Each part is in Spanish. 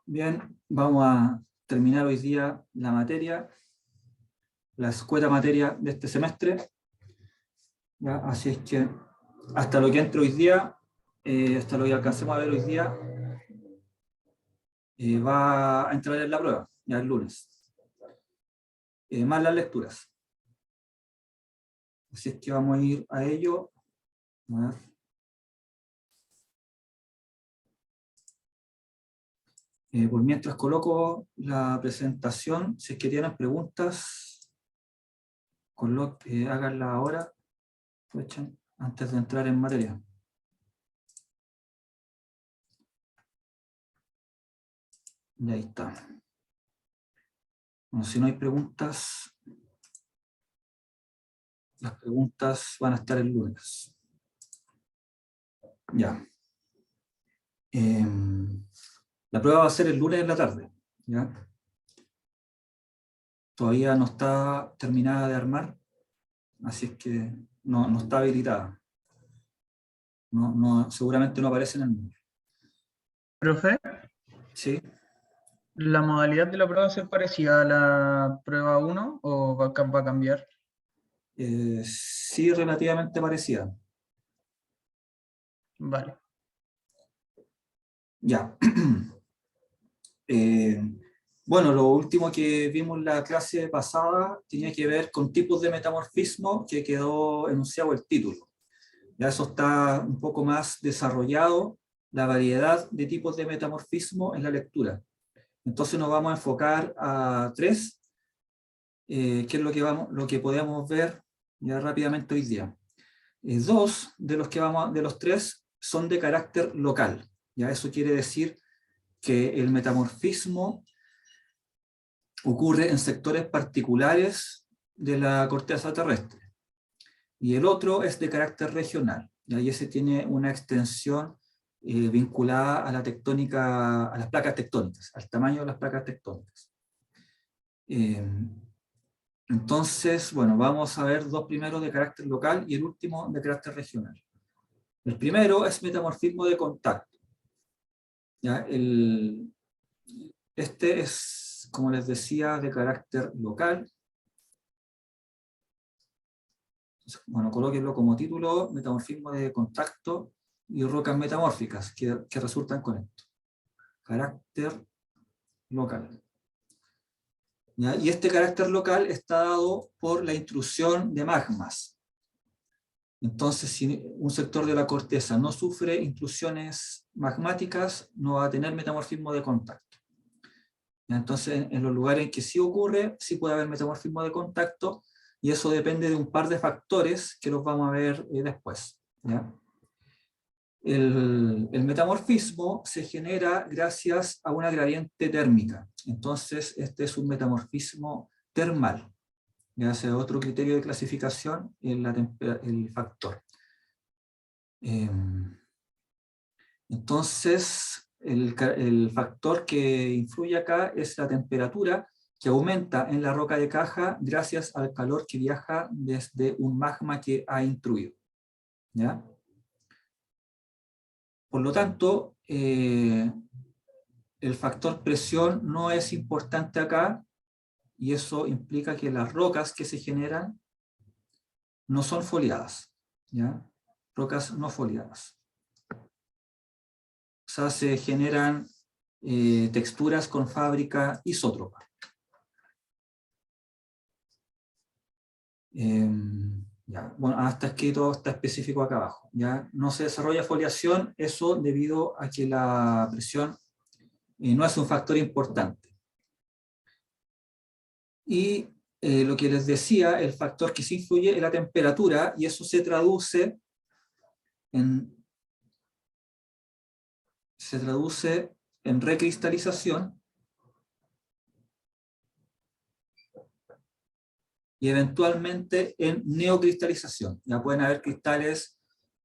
Bien, vamos a terminar hoy día la materia, la escuela materia de este semestre. ¿Ya? Así es que hasta lo que entre hoy día, hasta lo que alcancemos a ver hoy día, va a entrar en la prueba, ya el lunes. Más las lecturas. Así es que vamos a ir a ello. A ver. Por mientras coloco la presentación, si es que tienen preguntas, háganla ahora, aprovechen, antes de entrar en materia. Y ahí está. Bueno, si no hay preguntas, las preguntas van a estar el lunes. Ya. La prueba va a ser el lunes en la tarde. ¿Ya? Todavía no está terminada de armar, así es que no está habilitada. Seguramente no aparece en el número. Profe, ¿Sí? ¿la modalidad de la prueba va a ser parecida a la prueba 1 o va a cambiar? Sí, relativamente parecida. Vale. Ya. Bueno, lo último que vimos en la clase pasada tenía que ver con tipos de metamorfismo que quedó enunciado el título. Ya eso está un poco más desarrollado, la variedad de tipos de metamorfismo en la lectura. Entonces nos vamos a enfocar a tres, que es lo que podemos ver ya rápidamente hoy día. Dos de los tres son de carácter local. Ya eso quiere decir que el metamorfismo ocurre en sectores particulares de la corteza terrestre. Y el otro es de carácter regional. Y ese tiene una extensión vinculada a la tectónica, a las placas tectónicas, al tamaño de las placas tectónicas. Entonces, bueno, vamos a ver dos primeros de carácter local y el último de carácter regional. El primero es metamorfismo de contacto. ¿Ya? Este es, como les decía, de carácter local. Bueno, colóquenlo como título, metamorfismo de contacto y rocas metamórficas que resultan con esto. Carácter local. ¿Ya? Y este carácter local está dado por la intrusión de magmas. Entonces, si un sector de la corteza no sufre intrusiones magmáticas, no va a tener metamorfismo de contacto. ¿Ya? Entonces, en los lugares en que sí ocurre, sí puede haber metamorfismo de contacto, y eso depende de un par de factores que los vamos a ver después. ¿Ya? El metamorfismo se genera gracias a una gradiente térmica. Entonces, este es un metamorfismo termal. Ya sea otro criterio de clasificación, el factor. Entonces, el factor que influye acá es la temperatura, que aumenta en la roca de caja gracias al calor que viaja desde un magma que ha intruido. ¿Ya? Por lo tanto, el factor presión no es importante acá, y eso implica que las rocas que se generan no son foliadas. ¿Ya? Rocas no foliadas. O sea, se generan texturas con fábrica isótropa. Ya. Bueno, hasta aquí todo está específico acá abajo. ¿Ya? No se desarrolla foliación, eso debido a que la presión no es un factor importante. Y lo que les decía, el factor que sí influye es la temperatura, y eso se traduce en recristalización y eventualmente en neocristalización. Ya pueden haber cristales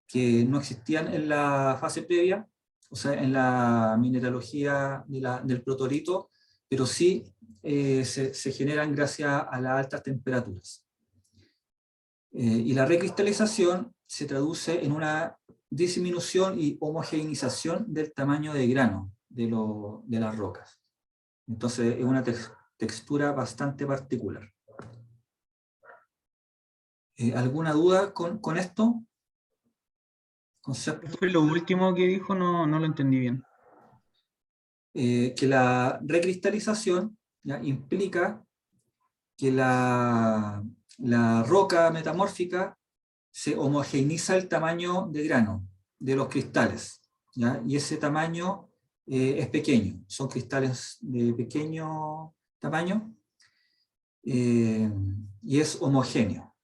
que no existían en la fase previa, o sea, en la mineralogía del protolito, pero sí se generan gracias a las altas temperaturas. Y la recristalización se traduce en una disminución y homogeneización del tamaño de grano. de las rocas. Entonces es una textura bastante particular. ¿Alguna duda con esto? ¿Concepto? ¿Qué fue lo último que dijo? No, no lo entendí bien. Que la recristalización, ¿ya?, implica que la roca metamórfica se homogeneiza el tamaño de grano de los cristales, ¿ya? Y ese tamaño es pequeño, son cristales de pequeño tamaño y es homogéneo.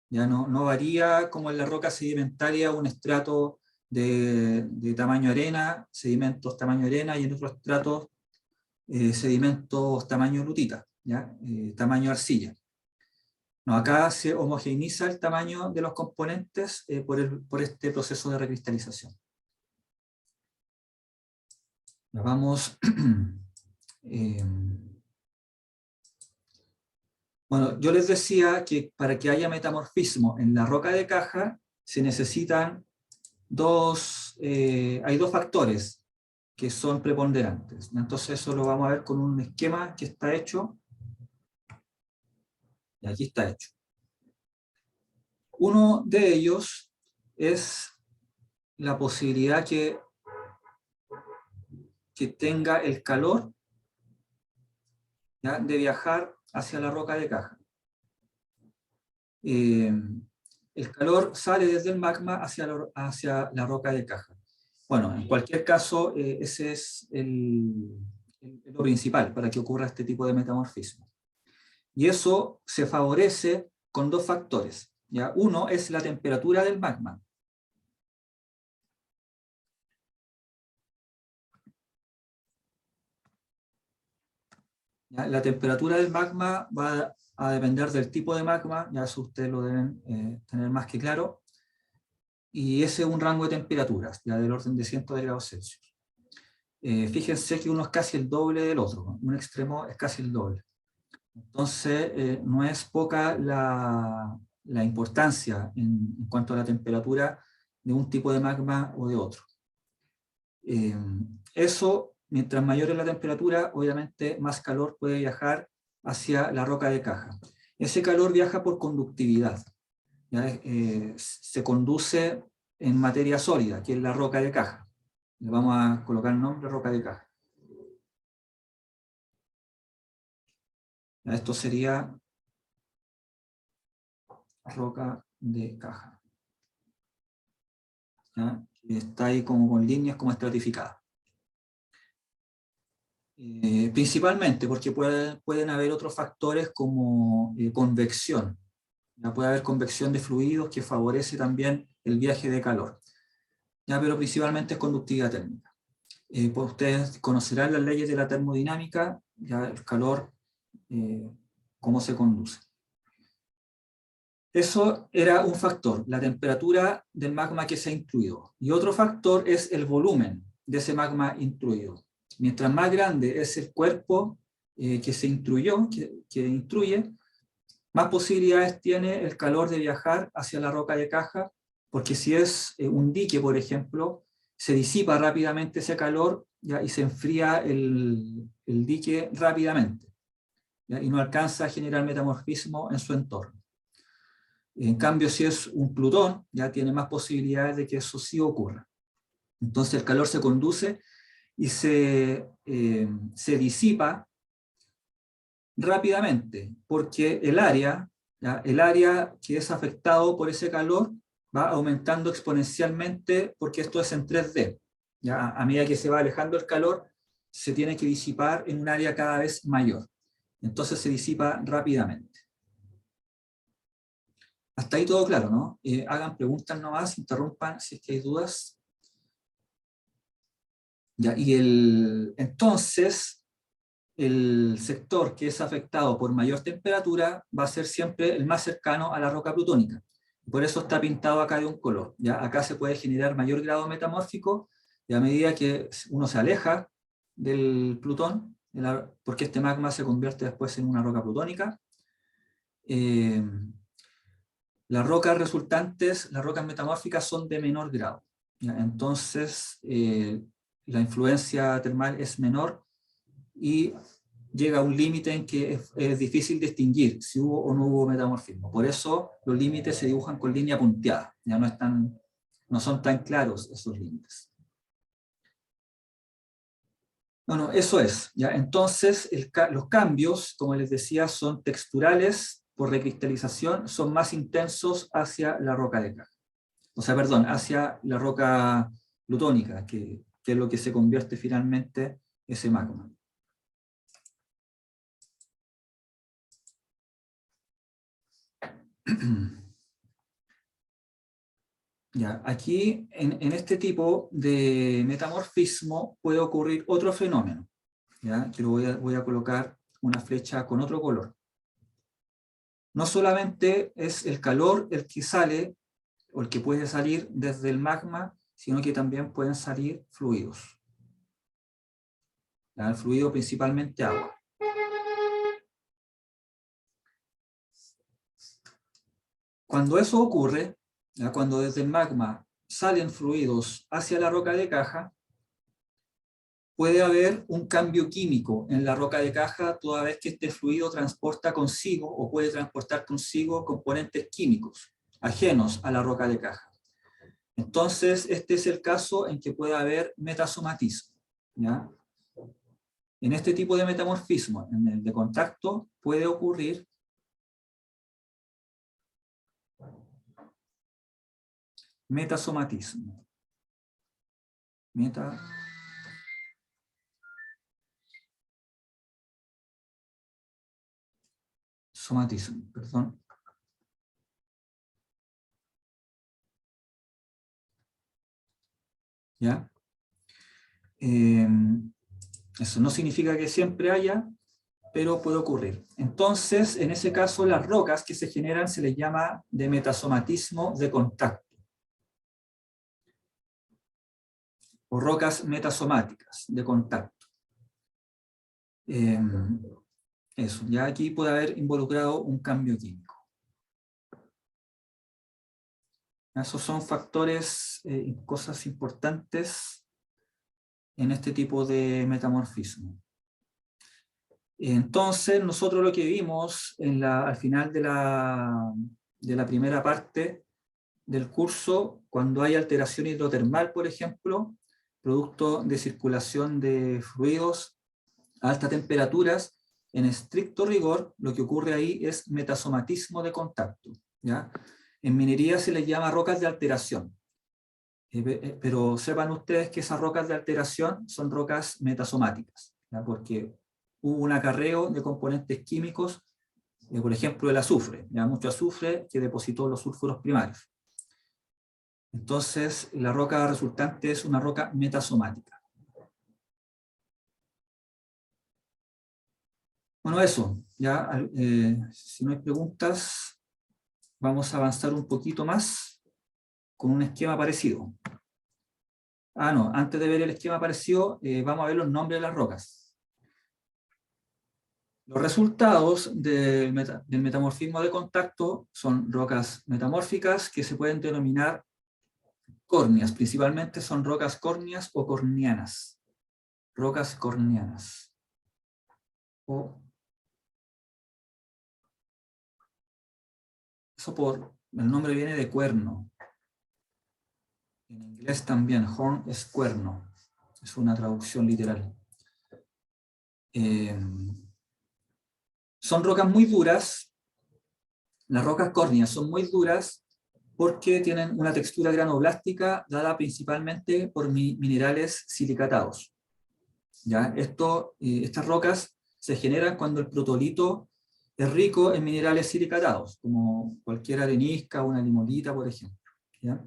Ya no varía como en la roca sedimentaria un estrato de tamaño arena, sedimentos tamaño arena, y en otros estratos sedimentos tamaño lutita, ¿ya? Tamaño arcilla. No, acá se homogeneiza el tamaño de los componentes por este proceso de recristalización. Vamos. Bueno, yo les decía que para que haya metamorfismo en la roca de caja se necesitan hay dos factores que son preponderantes. Entonces eso lo vamos a ver con un esquema que está hecho. Y aquí está hecho. Uno de ellos es la posibilidad que tenga el calor, ¿ya?, de viajar hacia la roca de caja. El calor sale desde el magma hacia la roca de caja. Bueno, en cualquier caso, ese es lo principal para que ocurra este tipo de metamorfismo. Y eso se favorece con dos factores, ¿ya? Uno es la temperatura del magma. ¿Ya? La temperatura del magma va a depender del tipo de magma, ya eso ustedes lo deben tener más que claro, y ese es un rango de temperaturas, ya del orden de cientos de grados Celsius. Fíjense que uno es casi el doble del otro, ¿no? Un extremo es casi el doble. Entonces, no es poca la importancia en cuanto a la temperatura de un tipo de magma o de otro. Eso, mientras mayor es la temperatura, obviamente más calor puede viajar hacia la roca de caja. Ese calor viaja por conductividad, ¿ya? Se conduce en materia sólida, que es la roca de caja. Le vamos a colocar el nombre roca de caja. Esto sería roca de caja, ¿ya? Está ahí como con líneas como estratificada. Principalmente porque pueden haber otros factores como convección. Ya puede haber convección de fluidos que favorece también el viaje de calor. Ya, pero principalmente es conductividad térmica. Pues ustedes conocerán las leyes de la termodinámica, ya el calor, cómo se conduce. Eso era un factor, la temperatura del magma que se ha intruido. Y otro factor es el volumen de ese magma intruido. Mientras más grande es el cuerpo que se intruyó, que intruye, más posibilidades tiene el calor de viajar hacia la roca de caja, porque si es un dique, por ejemplo, se disipa rápidamente ese calor, ¿ya?, y se enfría el dique rápidamente, ¿ya?, y no alcanza a generar metamorfismo en su entorno. En cambio, si es un Plutón, ya tiene más posibilidades de que eso sí ocurra. Entonces el calor se conduce y se disipa rápidamente, porque el área que es afectado por ese calor va aumentando exponencialmente, porque esto es en 3D. ¿Ya? A medida que se va alejando el calor, se tiene que disipar en un área cada vez mayor. Entonces se disipa rápidamente. Hasta ahí todo claro, ¿no? Hagan preguntas nomás, interrumpan si es que hay dudas. ¿Ya? Y entonces, el sector que es afectado por mayor temperatura va a ser siempre el más cercano a la roca plutónica. Por eso está pintado acá de un color. ¿Ya? Acá se puede generar mayor grado metamórfico, y a medida que uno se aleja del Plutón, porque este magma se convierte después en una roca plutónica, las rocas resultantes, las rocas metamórficas son de menor grado. ¿Ya? Entonces, la influencia termal es menor y llega a un límite en que es difícil distinguir si hubo o no hubo metamorfismo. Por eso los límites se dibujan con línea punteada, ya no son tan claros esos límites. Bueno, eso es. ¿Ya? Entonces, los cambios, como les decía, son texturales por recristalización, son más intensos hacia la roca de caja. O sea, perdón, hacia la roca plutónica, que es lo que se convierte finalmente ese magma. Ya, aquí, en este tipo de metamorfismo, puede ocurrir otro fenómeno. ¿Ya? Que voy a colocar una flecha con otro color. No solamente es el calor el que sale, o el que puede salir desde el magma, sino que también pueden salir fluidos. ¿Ya? El fluido principalmente agua. Cuando eso ocurre, ¿ya? Cuando desde el magma salen fluidos hacia la roca de caja, puede haber un cambio químico en la roca de caja toda vez que este fluido transporta consigo o puede transportar consigo componentes químicos ajenos a la roca de caja. Entonces, este es el caso en que puede haber metasomatismo. ¿Ya? En este tipo de metamorfismo, en el de contacto, puede ocurrir metasomatismo. Somatismo, perdón. ¿Ya? Eso no significa que siempre haya, pero puede ocurrir. Entonces, en ese caso, las rocas que se generan se les llama de metasomatismo de contacto, o rocas metasomáticas de contacto. Eso, ya aquí puede haber involucrado un cambio químico. Esos son factores, cosas importantes en este tipo de metamorfismo. Entonces, nosotros lo que vimos al final de la primera parte del curso, cuando hay alteración hidrotermal, por ejemplo, producto de circulación de fluidos a altas temperaturas, en estricto rigor, lo que ocurre ahí es metasomatismo de contacto. ¿Ya? En minería se les llama rocas de alteración. Pero sepan ustedes que esas rocas de alteración son rocas metasomáticas, ¿ya? Porque hubo un acarreo de componentes químicos, por ejemplo el azufre, ¿ya? Mucho azufre que depositó los sulfuros primarios. Entonces la roca resultante es una roca metasomática. Bueno, eso, ya, si no hay preguntas, vamos a avanzar un poquito más con un esquema parecido. No, antes de ver el esquema parecido, vamos a ver los nombres de las rocas. Los resultados del metamorfismo de contacto son rocas metamórficas que se pueden denominar córneas, principalmente son rocas córneas o cornianas. Rocas cornianas. El nombre viene de cuerno. En inglés también, horn es cuerno. Es una traducción literal. Son rocas muy duras. Las rocas córneas son muy duras porque tienen una textura granoblástica dada principalmente por minerales silicatados. ¿Ya? Estas rocas se generan cuando el protolito es rico en minerales silicatados, como cualquier arenisca o una limolita, por ejemplo. ¿Ya?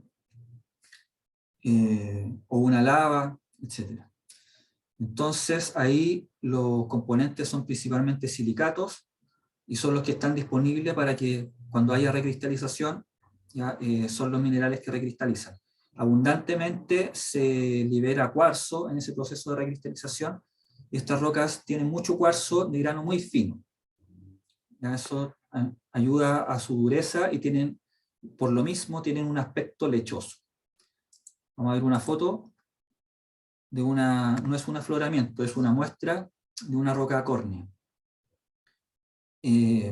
O una lava, etc. Entonces ahí los componentes son principalmente silicatos y son los que están disponibles para que cuando haya recristalización, ¿ya? Son los minerales que recristalizan. Abundantemente se libera cuarzo en ese proceso de recristalización y estas rocas tienen mucho cuarzo de grano muy fino. ¿Ya? Eso ayuda a su dureza y por lo mismo tienen un aspecto lechoso. Vamos a ver una foto. no es un afloramiento, es una muestra de una roca córnea.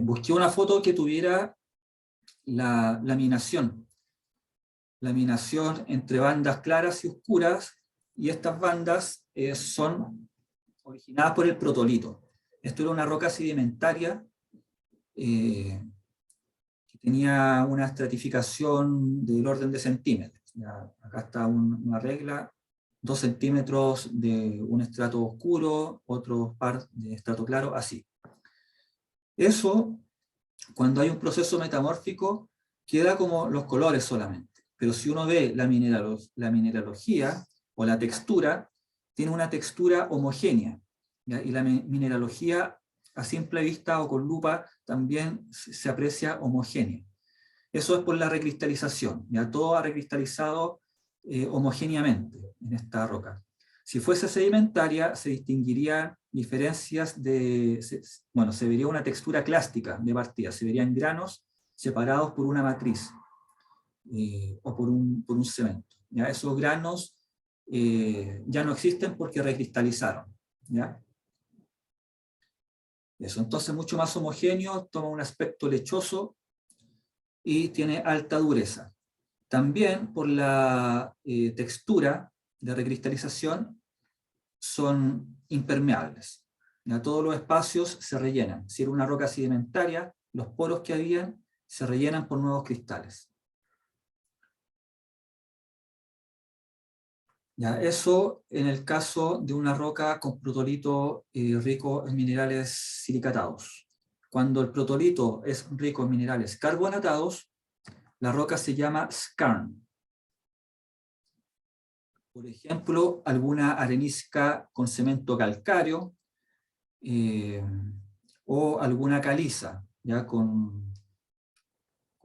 Busqué una foto que tuviera la laminación entre bandas claras y oscuras, y estas bandas son originadas por el protolito. Esto era una roca sedimentaria que tenía una estratificación del orden de centímetros. Ya, acá está una regla, 2 centímetros de un estrato oscuro, otro par de estrato claro, así. Eso, cuando hay un proceso metamórfico, queda como los colores solamente. Pero si uno ve la mineralogía o la textura, tiene una textura homogénea. ¿Ya? Y la mineralogía a simple vista o con lupa también se aprecia homogénea. Eso es por la recristalización. ¿Ya? Todo ha recristalizado homogéneamente en esta roca. Si fuese sedimentaria, se distinguiría diferencias se vería una textura clástica de partida, se verían granos separados por una matriz o por un cemento. ¿Ya? Esos granos ya no existen porque recristalizaron. ¿Ya? Eso, entonces mucho más homogéneo, toma un aspecto lechoso y tiene alta dureza. También por la textura de recristalización son impermeables. Ya todos los espacios se rellenan. Si era una roca sedimentaria, los poros que habían se rellenan por nuevos cristales. Ya, eso en el caso de una roca con protolito rico en minerales silicatados. Cuando el protolito es rico en minerales carbonatados, la roca se llama skarn. Por ejemplo, alguna arenisca con cemento calcáreo o alguna caliza, ya con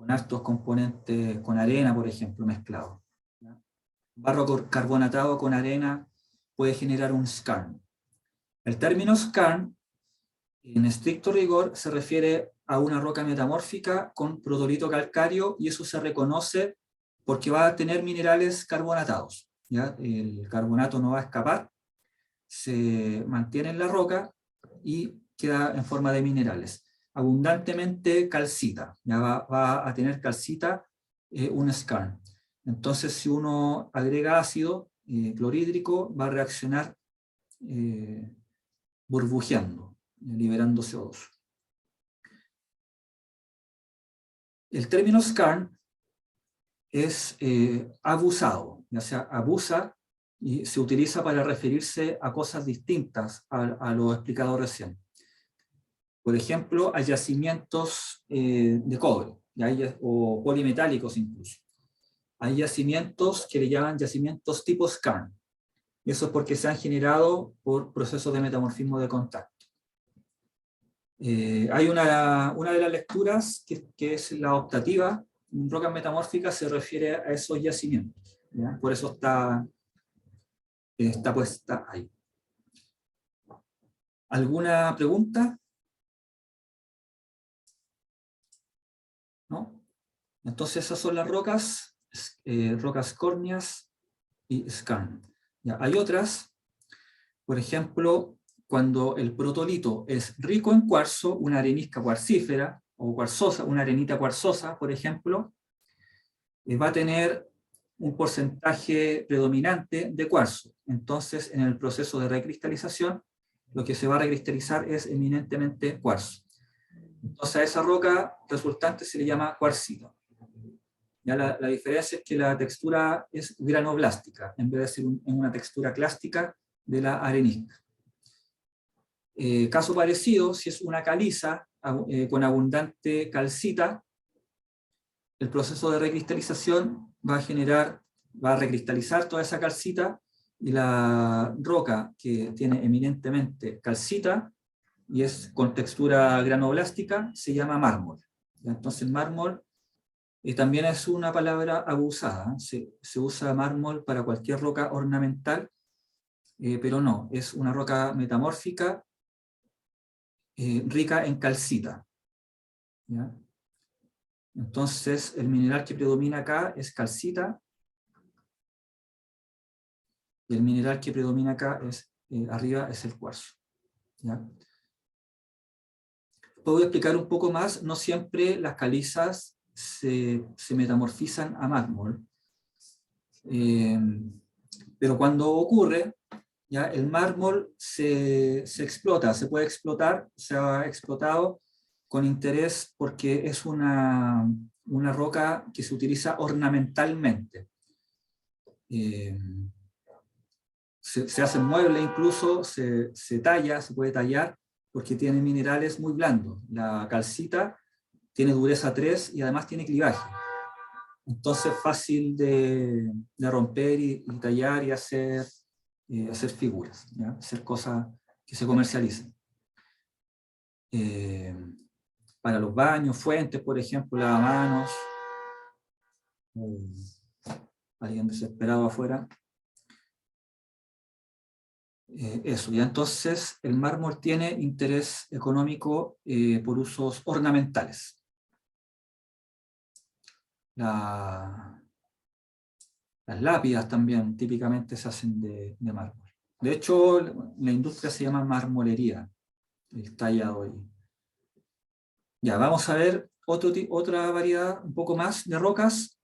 altos componentes, con arena, por ejemplo, mezclado. Barro carbonatado con arena puede generar un skarn. El término skarn, en estricto rigor, se refiere a una roca metamórfica con protolito calcáreo, y eso se reconoce porque va a tener minerales carbonatados. ¿Ya? El carbonato no va a escapar, se mantiene en la roca y queda en forma de minerales. Abundantemente calcita, ya va a tener calcita un skarn. Entonces, si uno agrega ácido clorhídrico, va a reaccionar burbujeando, liberando CO2. El término skarn es abusado, ya sea abusa y se utiliza para referirse a cosas distintas a lo explicado recién. Por ejemplo, a yacimientos de cobre, o polimetálicos incluso. Hay yacimientos que le llaman yacimientos tipo skarn. Y eso es porque se han generado por procesos de metamorfismo de contacto. Hay una de las lecturas que es la optativa. Rocas metamórficas se refiere a esos yacimientos. ¿Ya? Por eso está puesta ahí. ¿Alguna pregunta? ¿No? Entonces esas son las rocas, rocas córneas y skarn. ¿Ya? Hay otras, por ejemplo, cuando el protolito es rico en cuarzo, una arenisca cuarcífera, o cuarzosa, una arenita cuarzosa, por ejemplo, va a tener un porcentaje predominante de cuarzo. Entonces, en el proceso de recristalización, lo que se va a recristalizar es eminentemente cuarzo. Entonces, a esa roca resultante se le llama cuarcito. Ya la diferencia es que la textura es granoblástica, en vez de ser una textura clástica de la arenisca. Caso parecido, si es una caliza con abundante calcita, el proceso de recristalización va a recristalizar toda esa calcita, y la roca que tiene eminentemente calcita y es con textura granoblástica se llama mármol. Entonces mármol también es una palabra abusada. Se usa mármol para cualquier roca ornamental, pero no, es una roca metamórfica rica en calcita. ¿Ya? Entonces, el mineral que predomina acá es calcita, Y el mineral que predomina acá es, arriba es el cuarzo. ¿Ya? Puedo explicar un poco más, no siempre las calizas se metamorfizan a mármol, pero cuando ocurre, ¿ya? El mármol se explota, se puede explotar, se ha explotado con interés porque es una roca que se utiliza ornamentalmente. Se hace mueble incluso, se talla, se puede tallar, porque tiene minerales muy blandos. La calcita tiene dureza 3 y además tiene clivaje. Entonces es fácil de romper y tallar y hacer figuras, ¿ya? Hacer cosas que se comercialicen. Para los baños, fuentes, por ejemplo, lavamanos. Alguien desesperado afuera. Eso, ya entonces el mármol tiene interés económico por usos ornamentales. Las lápidas también típicamente se hacen de mármol. De hecho, la industria se llama marmolería, el tallado ahí. Ya, vamos a ver otra variedad un poco más de rocas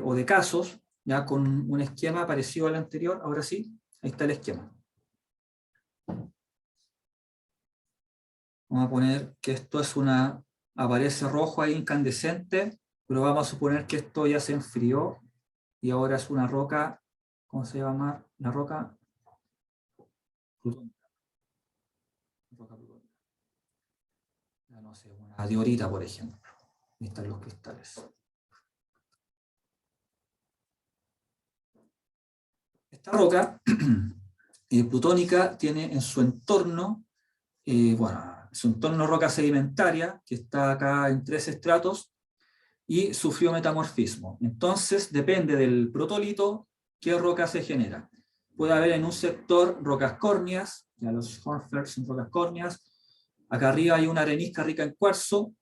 o de casos, ya con un esquema parecido al anterior. Ahora sí, ahí está el esquema. Vamos a poner que esto es aparece rojo ahí incandescente, pero vamos a suponer que esto ya se enfrió y ahora es una roca, ¿cómo se llama? La roca plutónica. Ya no sé, una diorita, por ejemplo. Ahí están los cristales. Esta roca plutónica tiene en su entorno, su entorno roca sedimentaria, que está acá en 3 estratos, y sufrió metamorfismo. Entonces, depende del protolito qué roca se genera. Puede haber en un sector rocas córneas, ya los hornfels son rocas córneas. Acá arriba hay una arenisca rica en cuarzo.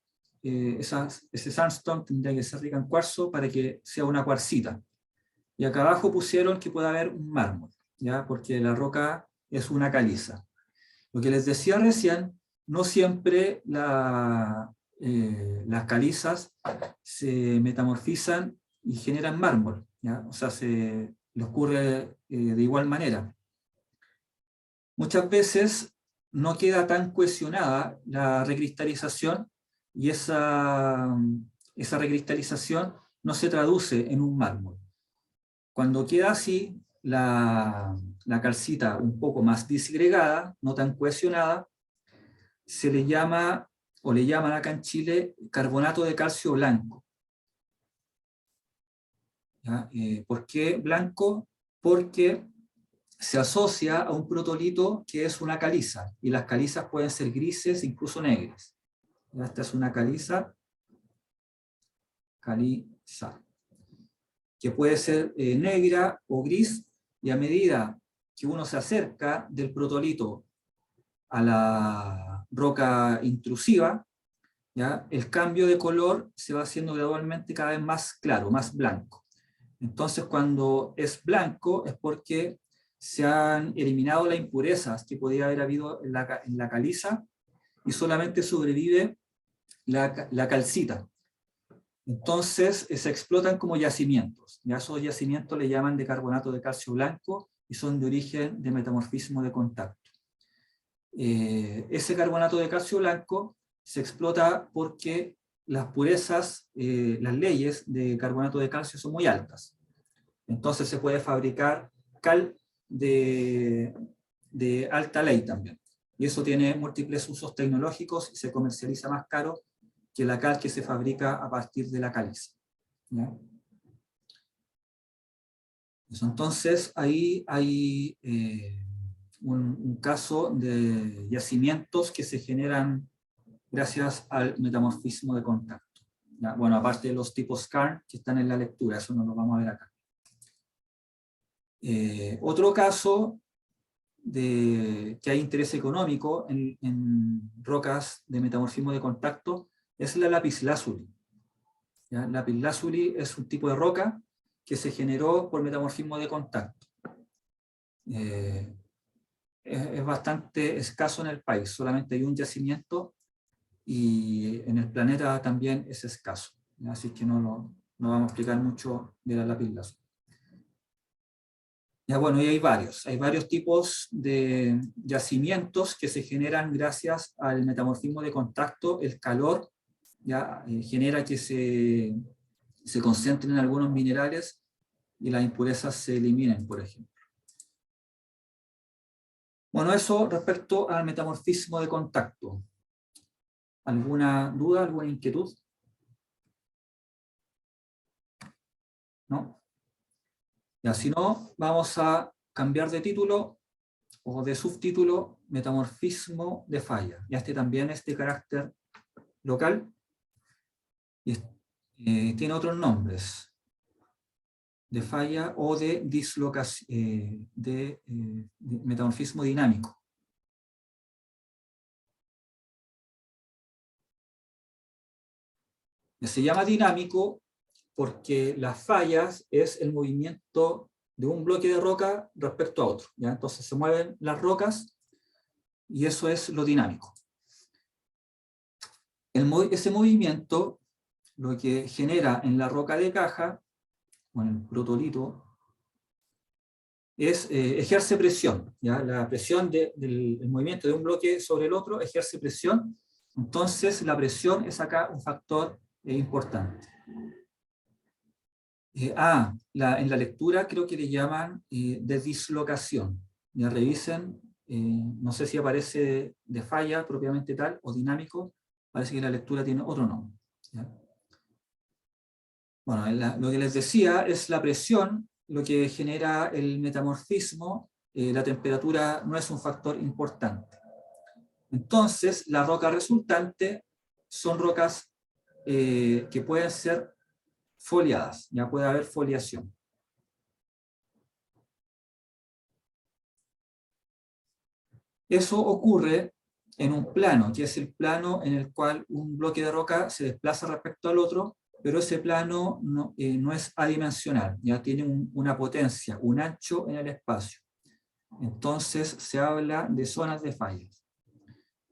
Ese sandstone tendría que ser rica en cuarzo para que sea una cuarcita. Y acá abajo pusieron que puede haber un mármol, ¿ya? Porque la roca es una caliza. Lo que les decía recién, no siempre las calizas se metamorfizan y generan mármol, ¿ya? O sea, le ocurre de igual manera. Muchas veces no queda tan cohesionada la recristalización y esa recristalización no se traduce en un mármol. Cuando queda así, la calcita un poco más disgregada, no tan cohesionada, se le llama, o le llaman acá en Chile, carbonato de calcio blanco. ¿Por qué blanco? Porque se asocia a un protolito que es una caliza, y las calizas pueden ser grises, incluso negras. Esta es una caliza, que puede ser negra o gris, y a medida que uno se acerca del protolito a la roca intrusiva, ¿ya? El cambio de color se va haciendo gradualmente cada vez más claro, más blanco. Entonces, cuando es blanco es porque se han eliminado las impurezas que podía haber habido en la caliza y solamente sobrevive la calcita. Entonces se explotan como yacimientos. Ya esos yacimientos le llaman de carbonato de calcio blanco y son de origen de metamorfismo de contacto. Ese carbonato de calcio blanco se explota porque las purezas, las leyes de carbonato de calcio son muy altas. Entonces se puede fabricar cal de alta ley también. Y eso tiene múltiples usos tecnológicos y se comercializa más caro que la cal que se fabrica a partir de la caliza. ¿Ya? Entonces ahí hay un caso de yacimientos que se generan gracias al metamorfismo de contacto. ¿Ya? Bueno, aparte de los tipos Carn que están en la lectura, eso no lo vamos a ver acá. Otro caso que hay interés económico en rocas de metamorfismo de contacto es la lapislázuli. ¿Ya? Lapislázuli es un tipo de roca que se generó por metamorfismo de contacto. Es bastante escaso en el país, solamente hay un yacimiento y en el planeta también es escaso, ¿ya? Así que no vamos a explicar mucho de la lapislázuli. Ya bueno, y hay varios tipos de yacimientos que se generan gracias al metamorfismo de contacto. El calor ya genera que se concentren algunos minerales y las impurezas se eliminen, por ejemplo. Bueno, eso respecto al metamorfismo de contacto. ¿Alguna duda, alguna inquietud? ¿No? Ya, si no, vamos a cambiar de título o de subtítulo, metamorfismo de falla. Ya este también es de carácter local y tiene otros nombres, de falla o de dislocación, de metamorfismo dinámico. Se llama dinámico porque las fallas es el movimiento de un bloque de roca respecto a otro, ¿ya? Entonces se mueven las rocas y eso es lo dinámico. Ese movimiento lo que genera en la roca de caja, o en el protolito, es, ejerce presión, ¿ya? La presión del movimiento de un bloque sobre el otro ejerce presión, entonces la presión es acá un factor importante. En la lectura creo que le llaman de dislocación. Ya revisen, no sé si aparece de falla propiamente tal o dinámico, parece que la lectura tiene otro nombre, ¿ya? Bueno, lo que les decía es la presión, lo que genera el metamorfismo, la temperatura no es un factor importante. Entonces, la roca resultante son rocas que pueden ser foliadas, ya puede haber foliación. Eso ocurre en un plano, que es el plano en el cual un bloque de roca se desplaza respecto al otro, pero ese plano no es adimensional, ya tiene una potencia, un ancho en el espacio. Entonces se habla de zonas de fallas.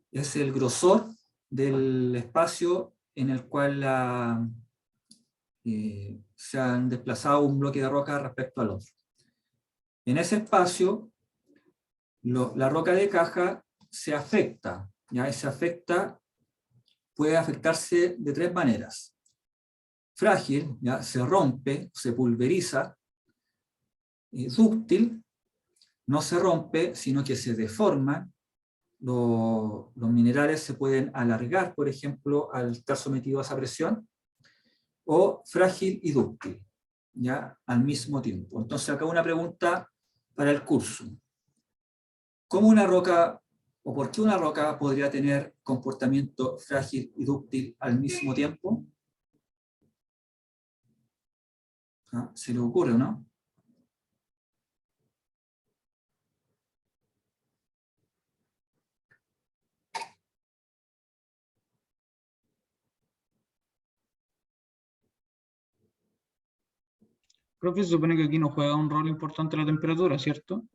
Es el grosor del espacio en el cual se han desplazado un bloque de roca respecto al otro. En ese espacio, la roca de caja se afecta, ¿ya? Y se afecta, puede afectarse de tres maneras. Frágil, ¿ya? Se rompe, se pulveriza. Dúctil, no se rompe, sino que se deforma. Los minerales se pueden alargar, por ejemplo, al estar sometidos a esa presión. O frágil y dúctil, ¿ya? Al mismo tiempo. Entonces acá una pregunta para el curso. ¿Cómo una roca, o por qué una roca podría tener comportamiento frágil y dúctil al mismo tiempo? ¿Ah? ¿Se le ocurre o no? Profe, se supone que aquí no juega un rol importante la temperatura, ¿cierto?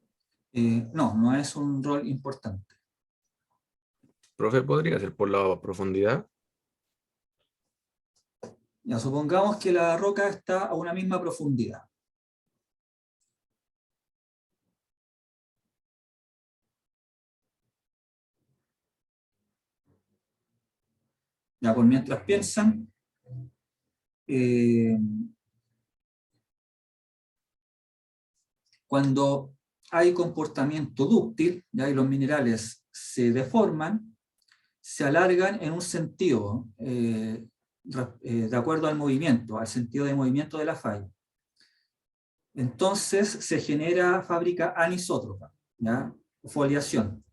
No es un rol importante. Profe, ¿podría ser por la profundidad? Ya, supongamos que la roca está a una misma profundidad. Ya, por mientras piensan, cuando hay comportamiento dúctil, ¿ya? Y los minerales se deforman, se alargan en un sentido, de acuerdo al movimiento, al sentido de movimiento de la falla. Entonces se genera fábrica anisótropa, ¿ya? Foliación.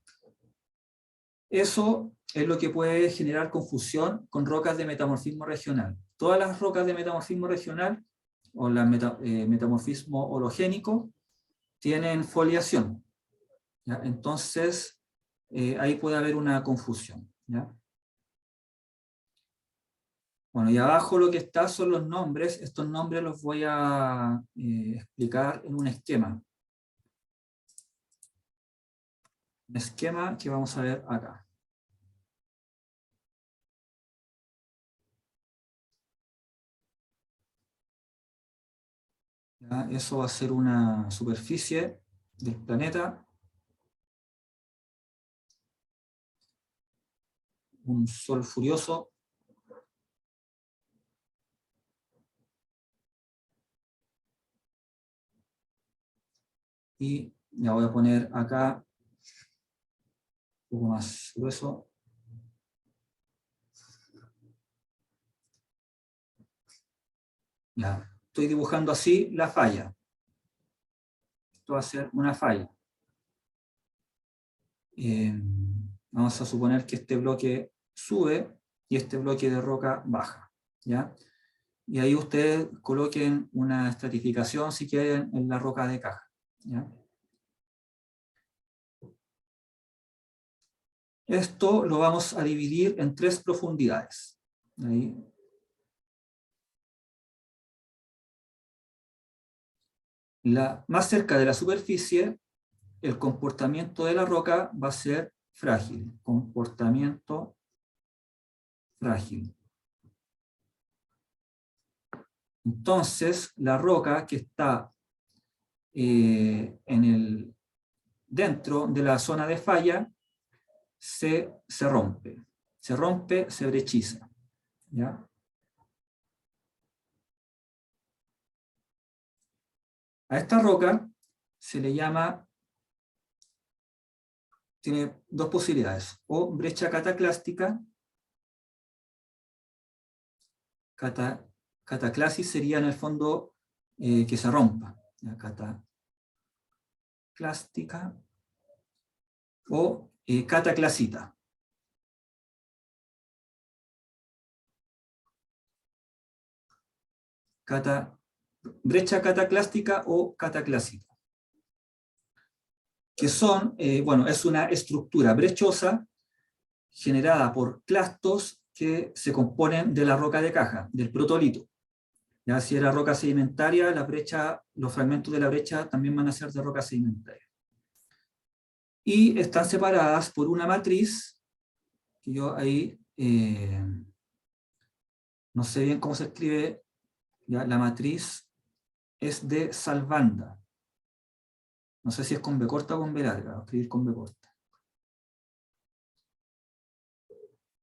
Eso es lo que puede generar confusión con rocas de metamorfismo regional. Todas las rocas de metamorfismo regional, o la metamorfismo hologénico, tienen foliación, ¿ya? Entonces, ahí puede haber una confusión, ¿ya? Bueno, y abajo lo que está son los nombres. Estos nombres los voy a explicar en un esquema. un esquema que vamos a ver acá. ¿Ya? Eso va a ser una superficie del planeta. Un sol furioso. Y ya voy a poner acá un poco más grueso. Ya, estoy dibujando así la falla. Esto va a ser una falla. Vamos a suponer que este bloque sube y este bloque de roca baja. ¿Ya? Y ahí ustedes coloquen una estratificación si quieren en la roca de caja. ¿Ya? Esto lo vamos a dividir en 3 profundidades. Ahí. Más cerca de la superficie, el comportamiento de la roca va a ser frágil. Comportamiento frágil. Entonces, la roca que está dentro de la zona de falla se rompe. Se rompe, se brechiza. ¿Ya? A esta roca se le llama, tiene 2 posibilidades, o brecha cataclástica. Cataclasis sería en el fondo que se rompa. ¿Ya? Cataclástica o cataclasita. Brecha cataclástica o cataclasita. Que son, bueno, es una estructura brechosa generada por clastos que se componen de la roca de caja, del protolito. Ya si era roca sedimentaria, los fragmentos de la brecha también van a ser de roca sedimentaria. Y están separadas por una matriz, que yo ahí no sé bien cómo se escribe, ya, la matriz es de Salvanda. No sé si es con B corta o con B larga, voy a escribir con B corta.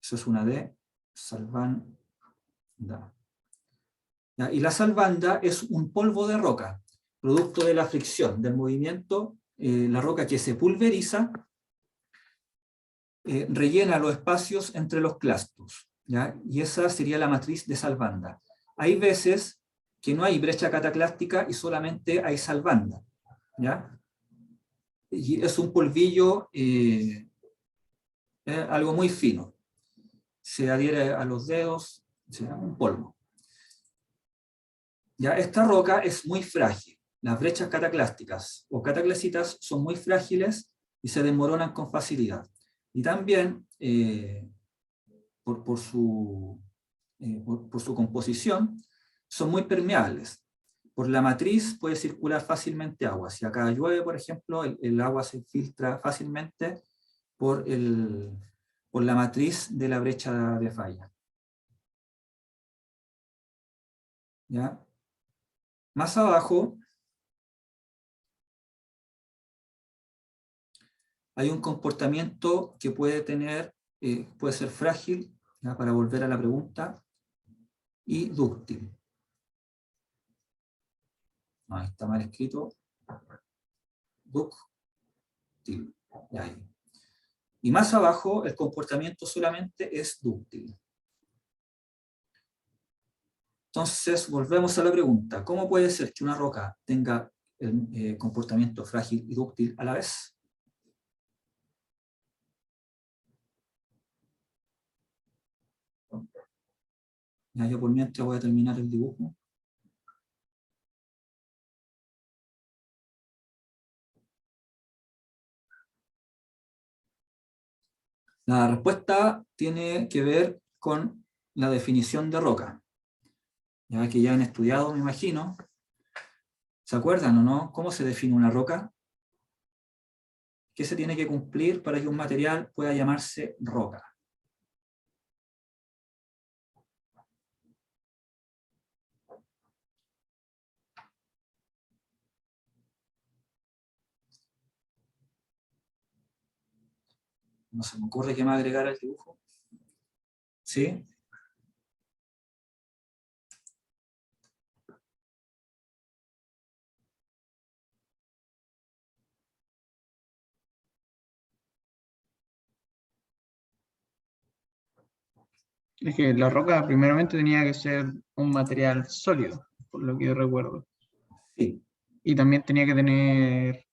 Eso es una de Salvanda. ¿Ya? Y la salvanda es un polvo de roca, producto de la fricción, del movimiento, la roca que se pulveriza, rellena los espacios entre los clastos. ¿Ya? Y esa sería la matriz de salvanda. Hay veces que no hay brecha cataclástica y solamente hay salvanda. ¿Ya? Y es un polvillo, algo muy fino. Se adhiere a los dedos, será un polvo. Ya, esta roca es muy frágil. Las brechas cataclásticas o cataclasitas son muy frágiles y se desmoronan con facilidad. Y también, por su composición, son muy permeables. Por la matriz puede circular fácilmente agua. Si acá llueve, por ejemplo, el agua se filtra fácilmente por la matriz de la brecha de falla. ¿Ya? Más abajo hay un comportamiento que puede tener, puede ser frágil, ¿ya? Para volver a la pregunta, y dúctil. No, ahí está mal escrito. Dúctil. Ahí. Y más abajo el comportamiento solamente es dúctil. Entonces volvemos a la pregunta, ¿cómo puede ser que una roca tenga el comportamiento frágil y dúctil a la vez? Ya, yo por mientras voy a terminar el dibujo. La respuesta tiene que ver con la definición de roca. Ya que ya han estudiado, me imagino. ¿Se acuerdan o no? ¿Cómo se define una roca? ¿Qué se tiene que cumplir para que un material pueda llamarse roca? No se me ocurre qué más agregar al dibujo. ¿Sí? Es que la roca primeramente tenía que ser un material sólido, por lo que yo recuerdo. Sí. Y también tenía que tener,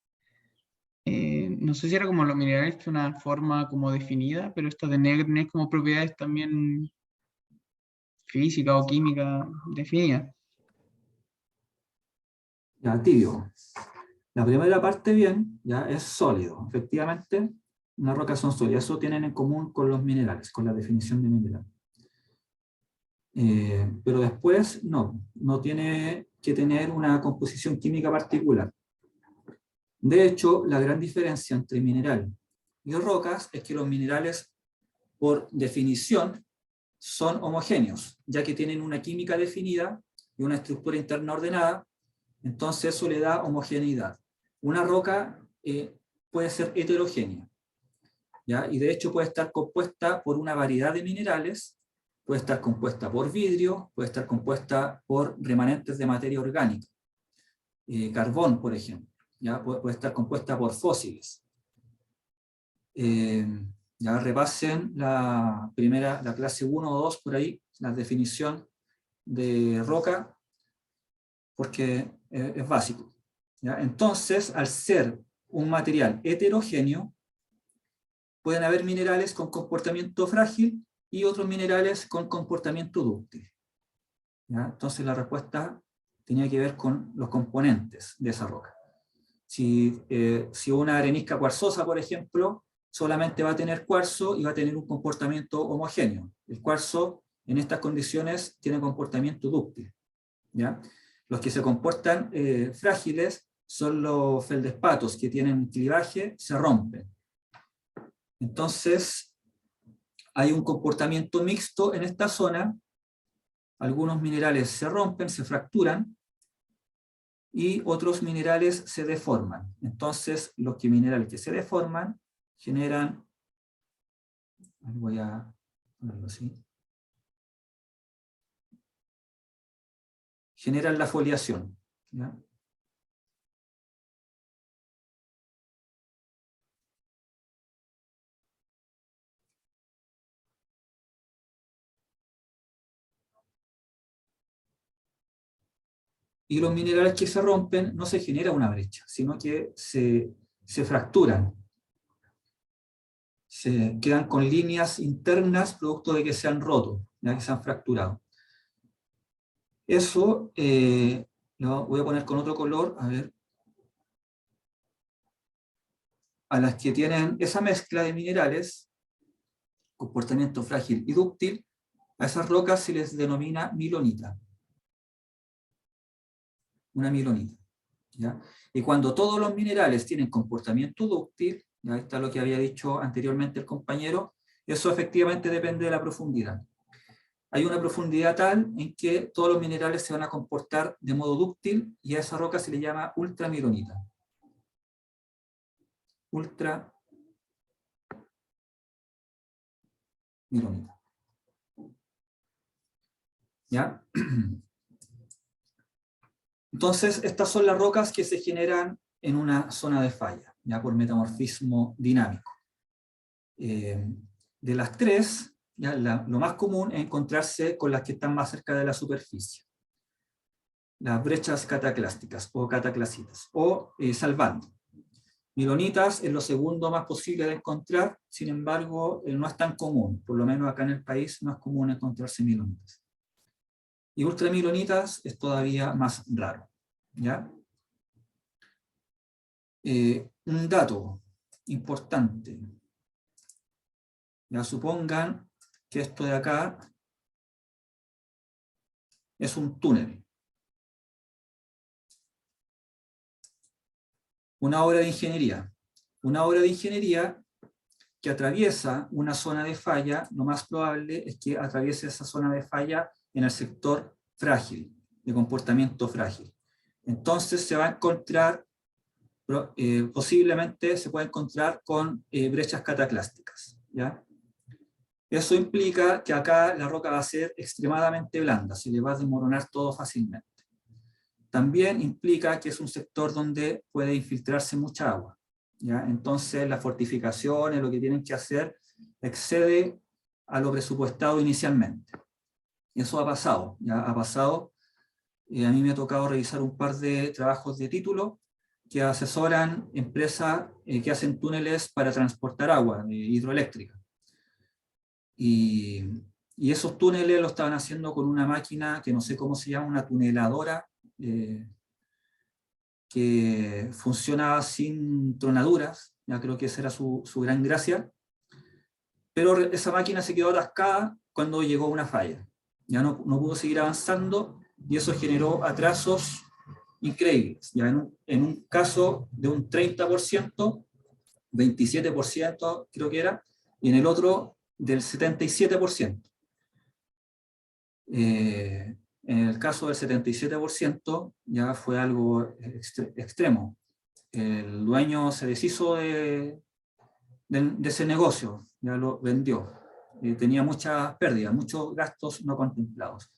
no sé si era como los minerales, que una forma como definida, pero esta tenía que tener como propiedades también físicas o químicas definidas. Ya, tibio. La primera parte bien, ya es sólido. Efectivamente, unas rocas son sólidas. Eso tienen en común con los minerales, con la definición de mineral. Pero después no tiene que tener una composición química particular. De hecho, la gran diferencia entre mineral y rocas es que los minerales, por definición, son homogéneos, ya que tienen una química definida y una estructura interna ordenada, entonces eso le da homogeneidad. Una roca puede ser heterogénea, ¿ya? Y de hecho puede estar compuesta por una variedad de minerales, puede estar compuesta por vidrio, puede estar compuesta por remanentes de materia orgánica, carbón, por ejemplo, ¿ya? Puede estar compuesta por fósiles. Ya repasen la clase 1 o 2 por ahí, la definición de roca, porque es básico, ¿ya? Entonces, al ser un material heterogéneo, pueden haber minerales con comportamiento frágil y otros minerales con comportamiento dúctil, ¿ya? Entonces la respuesta tenía que ver con los componentes de esa roca. Si una arenisca cuarzosa, por ejemplo, solamente va a tener cuarzo y va a tener un comportamiento homogéneo. El cuarzo, en estas condiciones, tiene comportamiento dúctil, ¿ya? Los que se comportan frágiles son los feldespatos, que tienen clivaje, se rompen. Entonces, hay un comportamiento mixto en esta zona. Algunos minerales se rompen, se fracturan, y otros minerales se deforman. Entonces, los minerales que se deforman generan, voy a ponerlo así, generan la foliación, ¿ya? Y los minerales que se rompen no se genera una brecha, sino que se fracturan. Se quedan con líneas internas producto de que se han roto, ya que se han fracturado. Eso lo voy a poner con otro color, a ver. A las que tienen esa mezcla de minerales, comportamiento frágil y dúctil, a esas rocas se les denomina milonita. Una milonita, ¿ya? Y cuando todos los minerales tienen comportamiento dúctil, ya está lo que había dicho anteriormente el compañero, eso efectivamente depende de la profundidad. Hay una profundidad tal en que todos los minerales se van a comportar de modo dúctil y a esa roca se le llama ultramilonita. Ultramilonita. ¿Ya? Entonces, estas son las rocas que se generan en una zona de falla, ya por metamorfismo dinámico. De las tres, ya lo más común es encontrarse con las que están más cerca de la superficie. Las brechas cataclásticas o cataclasitas, o salvando. Milonitas es lo segundo más posible de encontrar, sin embargo, no es tan común, por lo menos acá en el país no es común encontrarse milonitas. Y ultramilonitas es todavía más raro, ¿ya? Un dato importante. Ya supongan que esto de acá es un túnel. Una obra de ingeniería. una obra de ingeniería que atraviesa una zona de falla, lo más probable es que atraviese esa zona de falla en el sector frágil, de comportamiento frágil. Entonces se va a encontrar, posiblemente se puede encontrar con brechas cataclásticas, ¿ya? Eso implica que acá la roca va a ser extremadamente blanda, se le va a desmoronar todo fácilmente. También implica que es un sector donde puede infiltrarse mucha agua, ¿ya? Entonces las fortificaciones, lo que tienen que hacer, excede a lo presupuestado inicialmente. Y eso ha pasado, ya ha pasado. A mí me ha tocado revisar un par de trabajos de título que asesoran empresas que hacen túneles para transportar agua hidroeléctrica. Y esos túneles lo estaban haciendo con una máquina que no sé cómo se llama, una tuneladora, que funcionaba sin tronaduras, ya creo que esa era su gran gracia, pero esa máquina se quedó atascada cuando llegó una falla, ya no pudo seguir avanzando, y eso generó atrasos increíbles, ya en un caso de un 30%, 27% creo que era, y en el otro del 77%. En el caso del 77% ya fue algo extremo. El dueño se deshizo de ese negocio, ya lo vendió. Tenía muchas pérdidas, muchos gastos no contemplados.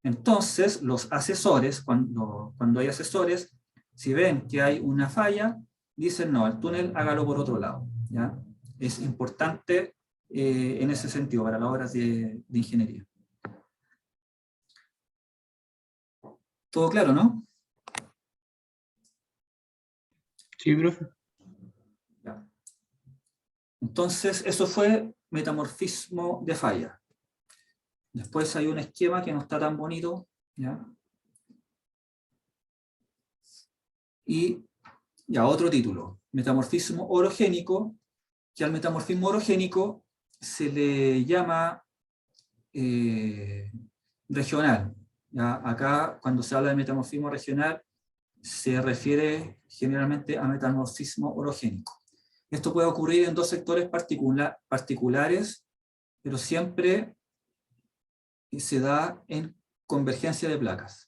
Entonces, los asesores, cuando hay asesores, si ven que hay una falla, dicen no, el túnel hágalo por otro lado, ¿ya? Es importante en ese sentido para las obras de ingeniería. ¿Todo claro, no? Sí, profe. Ya. Entonces, eso fue metamorfismo de falla. Después hay un esquema que no está tan bonito, ¿ya? Y ya otro título, metamorfismo orogénico, que al metamorfismo orogénico se le llama regional. ¿Ya? Acá, cuando se habla de metamorfismo regional, se refiere generalmente a metamorfismo orogénico. Esto puede ocurrir en dos sectores particulares, pero siempre se da en convergencia de placas.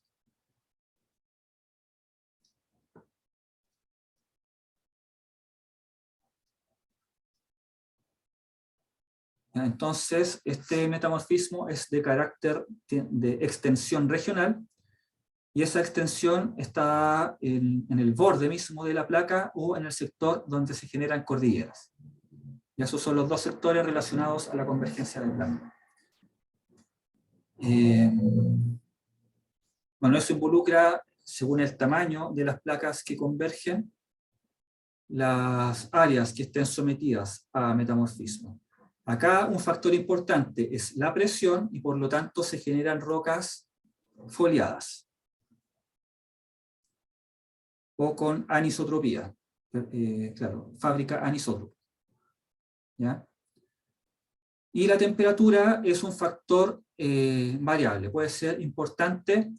Entonces, este metamorfismo es de carácter de extensión regional, y esa extensión está en el borde mismo de la placa o en el sector donde se generan cordilleras. Y esos son los dos sectores relacionados a la convergencia de placa. Bueno, eso involucra, según el tamaño de las placas que convergen, las áreas que estén sometidas a metamorfismo. Acá un factor importante es la presión, y por lo tanto se generan rocas foliadas o con anisotropía. Claro, fábrica anisótropa, ¿ya? Y la temperatura es un factor variable, puede ser importante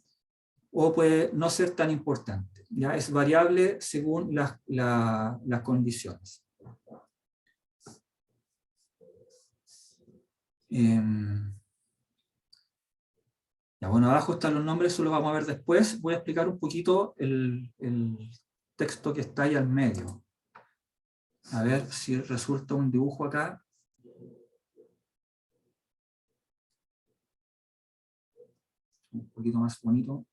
o puede no ser tan importante, ¿ya? Es variable según las condiciones. Ya, bueno, abajo están los nombres, eso lo vamos a ver después. Voy a explicar un poquito el texto que está ahí al medio. A ver si resulta un dibujo acá. Un poquito más bonito.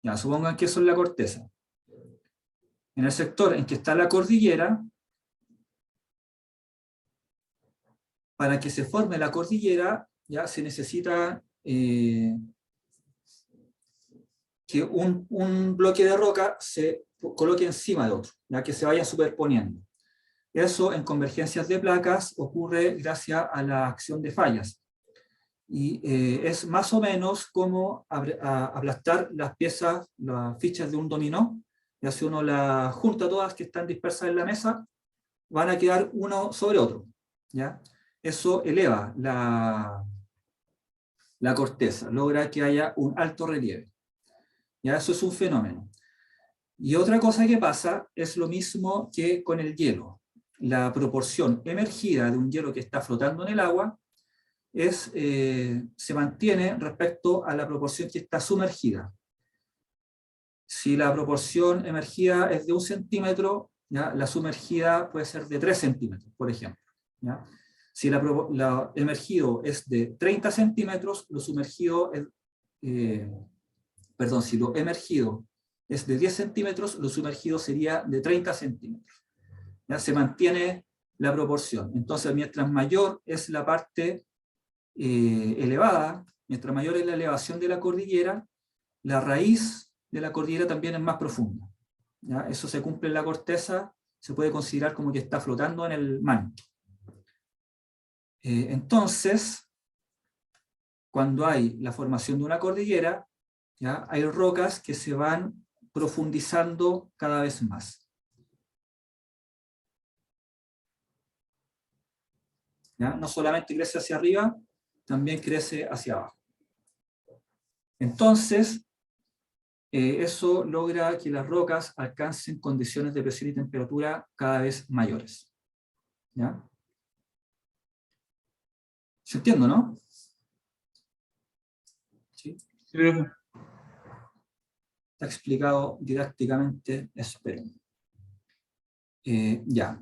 Ya, supongan que eso es la corteza. En el sector en que está la cordillera, para que se forme la cordillera, ya se necesita que un bloque de roca se coloque encima de otro, ya que se vayan superponiendo. Eso en convergencias de placas ocurre gracias a la acción de fallas. Y es más o menos como aplastar las piezas, las fichas de un dominó, y si uno las junta todas que están dispersas en la mesa, van a quedar uno sobre otro, ¿ya? Eso eleva la corteza, logra que haya un alto relieve. ¿Ya? Eso es un fenómeno. Y otra cosa que pasa es lo mismo que con el hielo. La proporción emergida de un hielo que está flotando en el agua se mantiene respecto a la proporción que está sumergida. Si la proporción emergida es de 1 centímetro, ¿ya? La sumergida puede ser de 3 centímetros, por ejemplo. ¿Ya? Si la emergido es de 30 centímetros, lo sumergido es, si lo emergido es de 10 centímetros, lo sumergido sería de 30 centímetros. ¿Ya? Se mantiene la proporción. Entonces, mientras mayor es la parte elevada, mientras mayor es la elevación de la cordillera, la raíz de la cordillera también es más profunda. ¿Ya? Eso se cumple en la corteza, se puede considerar como que está flotando en el manto. Entonces, cuando hay la formación de una cordillera, ¿ya? Hay rocas que se van profundizando cada vez más. ¿Ya? No solamente crece hacia arriba, también crece hacia abajo. Entonces, eso logra que las rocas alcancen condiciones de presión y temperatura cada vez mayores. ¿Ya? ¿Se entiende, no? ¿Sí? Sí, profe. Está explicado didácticamente, espero. Ya.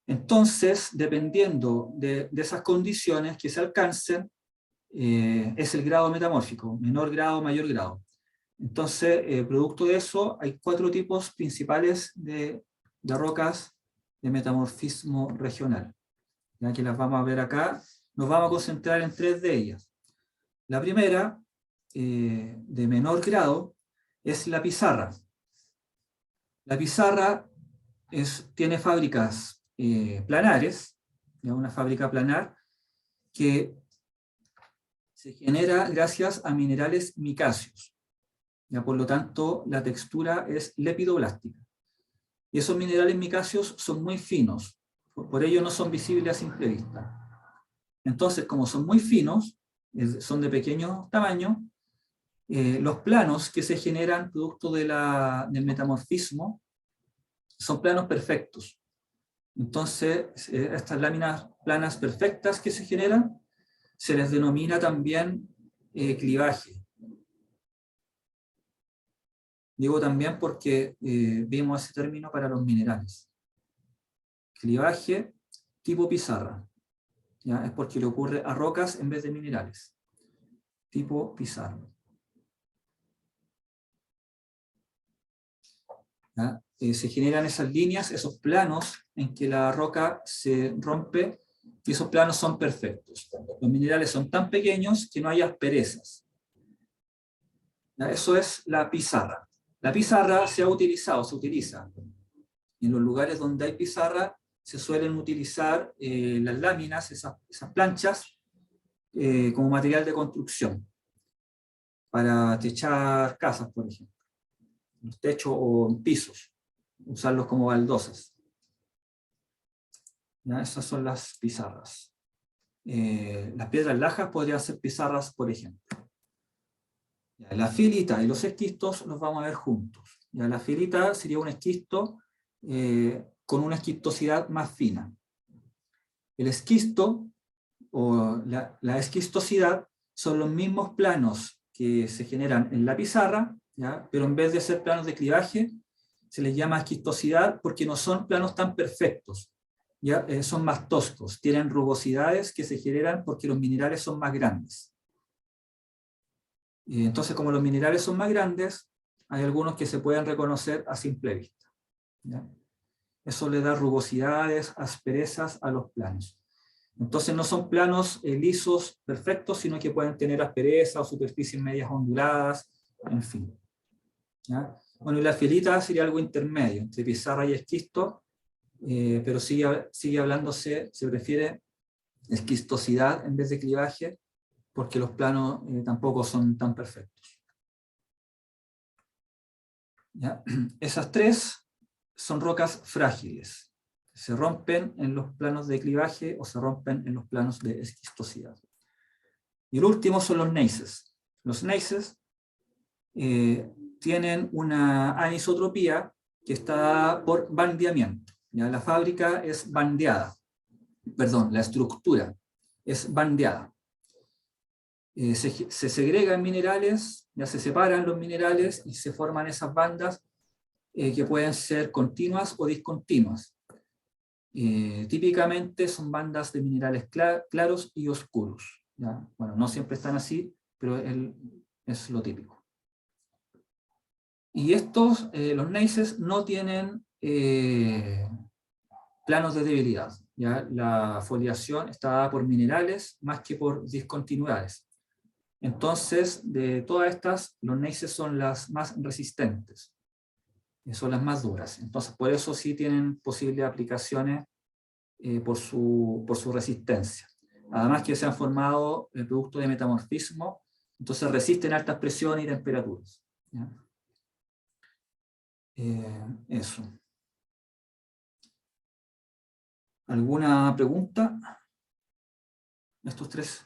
Entonces, dependiendo de esas condiciones que se alcancen, es el grado metamórfico, menor grado, mayor grado. Entonces, producto de eso, hay 4 tipos principales de rocas de metamorfismo regional. Ya que las vamos a ver acá, nos vamos a concentrar en 3 de ellas. La primera, de menor grado, es la pizarra. La pizarra tiene fábricas planares, ¿ya? Una fábrica planar que se genera gracias a minerales micáceos. ¿Ya? Por lo tanto, la textura es lepidoblástica. Y esos minerales micáceos son muy finos, por ello no son visibles a simple vista. Entonces, como son muy finos, son de pequeño tamaño, los planos que se generan producto del metamorfismo son planos perfectos. Entonces, estas láminas planas perfectas que se generan, se les denomina también clivaje. Digo también porque vimos ese término para los minerales. Clivaje tipo pizarra. ¿Ya? Es porque le ocurre a rocas en vez de minerales. Tipo pizarra. ¿Ya? Se generan esas líneas, esos planos en que la roca se rompe, y esos planos son perfectos. Los minerales son tan pequeños que no hay asperezas. ¿Ya? Eso es la pizarra. La pizarra se utiliza. En los lugares donde hay pizarra se suelen utilizar las láminas, esas planchas, como material de construcción, para techar casas, por ejemplo. Los techos o pisos, usarlos como baldosas. ¿Ya? Esas son las pizarras. Las piedras lajas podrían ser pizarras, por ejemplo. ¿Ya? La filita y los esquistos los vamos a ver juntos. ¿Ya? La filita sería un esquisto con una esquistosidad más fina. El esquisto o la esquistosidad son los mismos planos que se generan en la pizarra, ¿ya? Pero en vez de ser planos de clivaje, se les llama esquistosidad porque no son planos tan perfectos, ¿ya? Son más toscos, tienen rugosidades que se generan porque los minerales son más grandes. Entonces, como los minerales son más grandes, hay algunos que se pueden reconocer a simple vista, ¿ya? Eso le da rugosidades, asperezas a los planos. Entonces no son planos lisos perfectos, sino que pueden tener asperezas o superficies medias onduladas, en fin. ¿Ya? Bueno, y la filita sería algo intermedio entre pizarra y esquisto, pero sigue hablándose, se prefiere esquistosidad en vez de clivaje, porque los planos tampoco son tan perfectos. ¿Ya? Esas 3 son rocas frágiles. Se rompen en los planos de clivaje o se rompen en los planos de esquistosidad. Y el último son los gneisses. Los gneisses tienen una anisotropía que está por bandeamiento. ¿Ya? La fábrica es bandeada, perdón, la estructura es bandeada. Se segregan minerales, ya se separan los minerales y se forman esas bandas que pueden ser continuas o discontinuas. Típicamente son bandas de minerales claros y oscuros. ¿Ya? Bueno, no siempre están así, pero es lo típico. Y estos, los gneisses, no tienen planos de debilidad. ¿Ya? La foliación está dada por minerales más que por discontinuidades. Entonces, de todas estas, los gneisses son las más resistentes, son las más duras. Entonces, por eso sí tienen posibles aplicaciones por su resistencia. Además que se han formado el producto de metamorfismo, entonces resisten altas presiones y temperaturas. ¿Ya? Eso. ¿Alguna pregunta? Estos tres.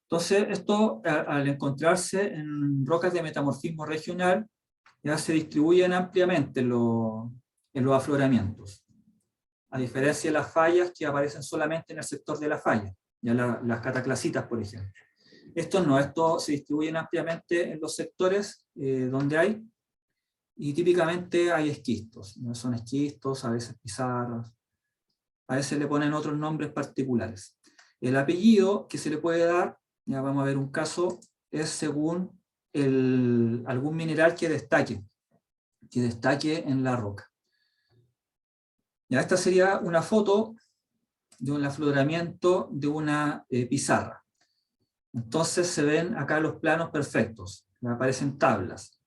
Entonces, esto al encontrarse en rocas de metamorfismo regional, ya se distribuyen ampliamente en los afloramientos, a diferencia de las fallas que aparecen solamente en el sector de la falla, ya las cataclasitas, por ejemplo. Estos no, estos se distribuyen ampliamente en los sectores donde hay, y típicamente hay esquistos, ¿no? Son esquistos, a veces pizarras, a veces le ponen otros nombres particulares. El apellido que se le puede dar, ya vamos a ver un caso, es según algún mineral que destaque en la roca. Ya, esta sería una foto de un afloramiento de una pizarra. Entonces se ven acá los planos perfectos, aparecen tablas.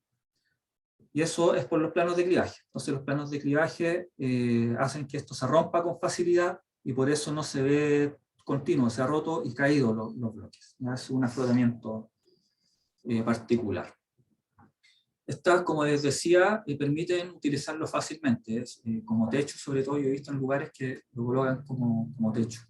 Y eso es por los planos de clivaje. Entonces los planos de clivaje hacen que esto se rompa con facilidad y por eso no se ve continuo, se ha roto y caído los bloques. ¿Ya? Es un afloramiento particular. Estas, como les decía, permiten utilizarlo fácilmente, como techo, sobre todo yo he visto en lugares que lo colocan como techo.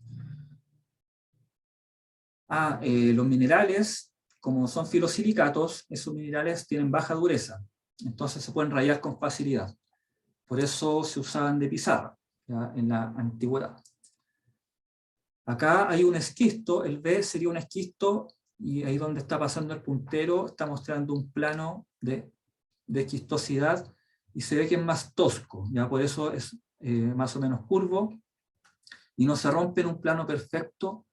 Los minerales, como son filosilicatos, esos minerales tienen baja dureza, entonces se pueden rayar con facilidad. Por eso se usaban de pizarra, ¿ya? En la antigüedad. Acá hay un esquisto, el B sería un esquisto, y ahí donde está pasando el puntero está mostrando un plano de esquistosidad, y se ve que es más tosco, ¿ya? Por eso es más o menos curvo, y no se rompe en un plano perfecto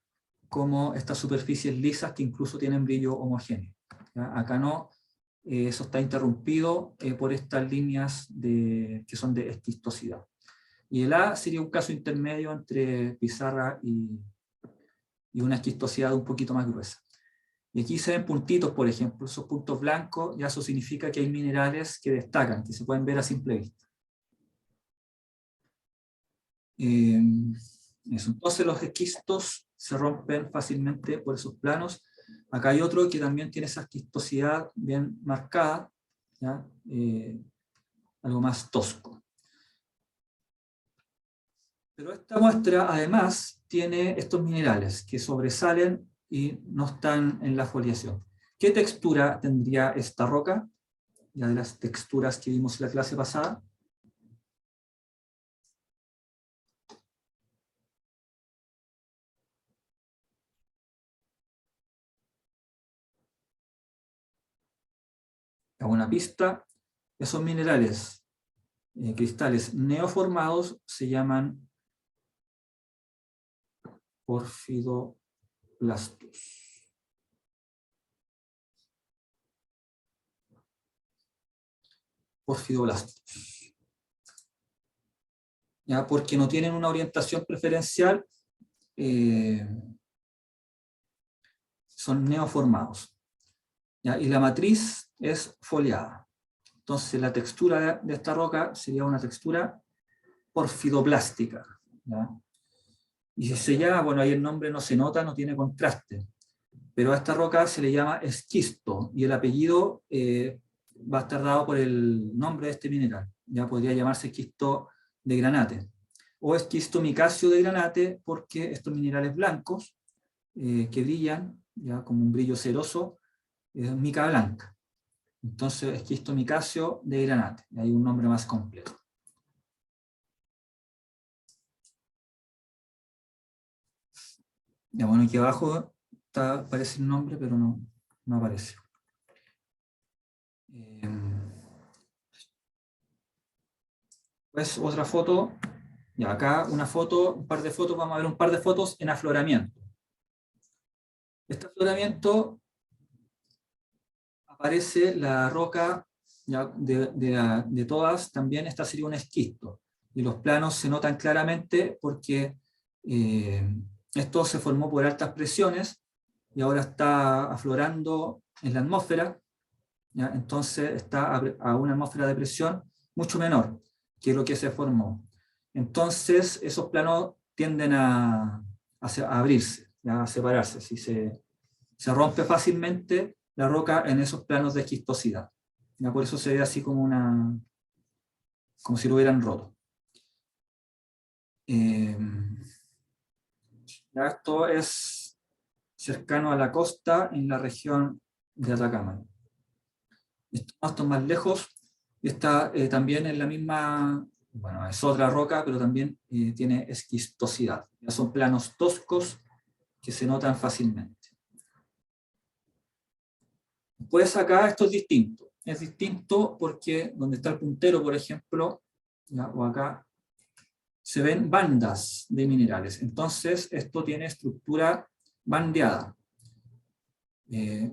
como estas superficies lisas que incluso tienen brillo homogéneo. ¿Ya? Acá no, eso está interrumpido por estas líneas que son de esquistosidad. Y el A sería un caso intermedio entre pizarra y una esquistosidad un poquito más gruesa. Y aquí se ven puntitos, por ejemplo, esos puntos blancos, ya eso significa que hay minerales que destacan, que se pueden ver a simple vista. Entonces los esquistos se rompen fácilmente por esos planos. Acá hay otro que también tiene esa esquistosidad bien marcada, ¿ya? Algo más tosco. Pero esta muestra además tiene estos minerales que sobresalen y no están en la foliación. ¿Qué textura tendría esta roca? Ya de las texturas que vimos en la clase pasada. Hago una pista. Esos minerales, cristales neoformados, se llaman porfidoblastos. Porfidoblastos. ¿Ya? Porque no tienen una orientación preferencial, son neoformados. ¿Ya? Y la matriz es foliada. Entonces la textura de esta roca sería una textura porfidoblástica. ¿Ya? Y si se llama, bueno, ahí el nombre no se nota, no tiene contraste. Pero a esta roca se le llama esquisto, y el apellido va a estar dado por el nombre de este mineral. Ya podría llamarse esquisto de granate, o esquisto micacio de granate, porque estos minerales blancos que brillan, ya como un brillo ceroso, es mica blanca. Entonces, esquistomicasio de granate. Hay un nombre más completo. Ya, bueno, aquí abajo aparece el nombre, pero no aparece. Pues otra foto. Ya, acá una foto, un par de fotos, vamos a ver un par de fotos en afloramiento. Este afloramiento aparece la roca, ya, de todas, también esta sería un esquisto. Y los planos se notan claramente porque esto se formó por altas presiones y ahora está aflorando en la atmósfera, ¿ya? Entonces está a una atmósfera de presión mucho menor que lo que se formó. Entonces esos planos tienden a abrirse, ¿ya? A separarse. Si se rompe fácilmente la roca en esos planos de esquistosidad, ¿ya? Por eso se ve así como si lo hubieran roto. Esto es cercano a la costa en la región de Atacama. Esto más lejos está también en la misma, bueno, es otra roca, pero también tiene esquistosidad. Ya son planos toscos que se notan fácilmente. Pues acá esto es distinto. Es distinto porque donde está el puntero, por ejemplo, ¿ya? O acá, se ven bandas de minerales. Entonces, esto tiene estructura bandeada.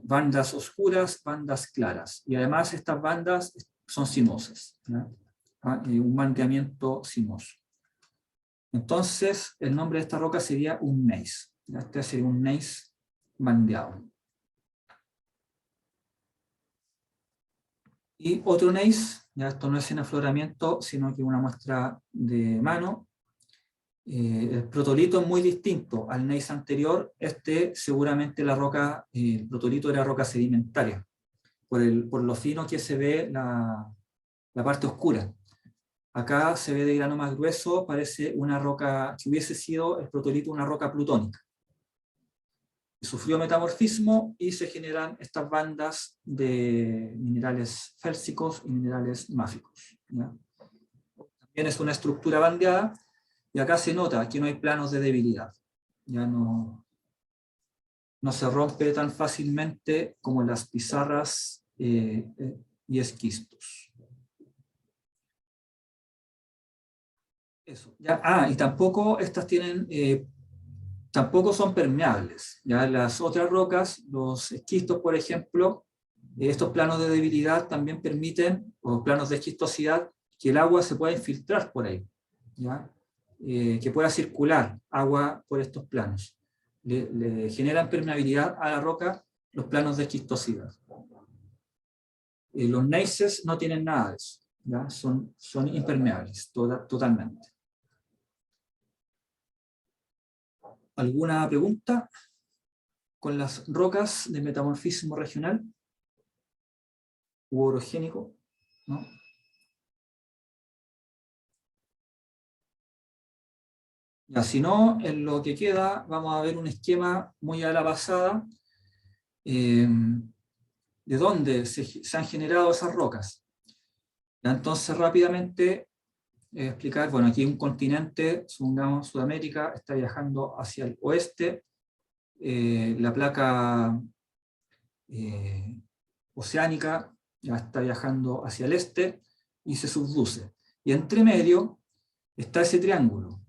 Bandas oscuras, bandas claras. Y además estas bandas son sinuosas, ¿ya? Un bandeamiento sinuoso. Entonces, el nombre de esta roca sería un gneiss. Este sería un gneiss bandeado. Y otro gneiss, ya esto no es en afloramiento, sino que una muestra de mano. El protolito es muy distinto al gneiss anterior. Este seguramente la roca, el protolito era roca sedimentaria, por lo fino que se ve la parte oscura. Acá se ve de grano más grueso, parece una roca que hubiese sido el protolito una roca plutónica. Sufrió metamorfismo y se generan estas bandas de minerales félsicos y minerales máficos, ¿ya? También es una estructura bandeada y acá se nota que no hay planos de debilidad. Ya no se rompe tan fácilmente como en las pizarras y esquistos. Eso. Ya, y tampoco estas tienen... tampoco son permeables. ¿Ya? Las otras rocas, los esquistos, por ejemplo, estos planos de debilidad también permiten, o planos de esquistosidad, que el agua se pueda infiltrar por ahí, ¿ya? Que pueda circular agua por estos planos. Le generan permeabilidad a la roca los planos de esquistosidad. Los gneisses no tienen nada de eso, ¿ya? Son impermeables totalmente. ¿Alguna pregunta con las rocas de metamorfismo regional u orogénico? ¿No? Ya, si no, en lo que queda vamos a ver un esquema muy a la pasada de dónde se han generado esas rocas. Ya, entonces rápidamente explicar, bueno, aquí un continente, supongamos Sudamérica, está viajando hacia el oeste, la placa oceánica ya está viajando hacia el este y se subduce. Y entre medio está ese triángulo,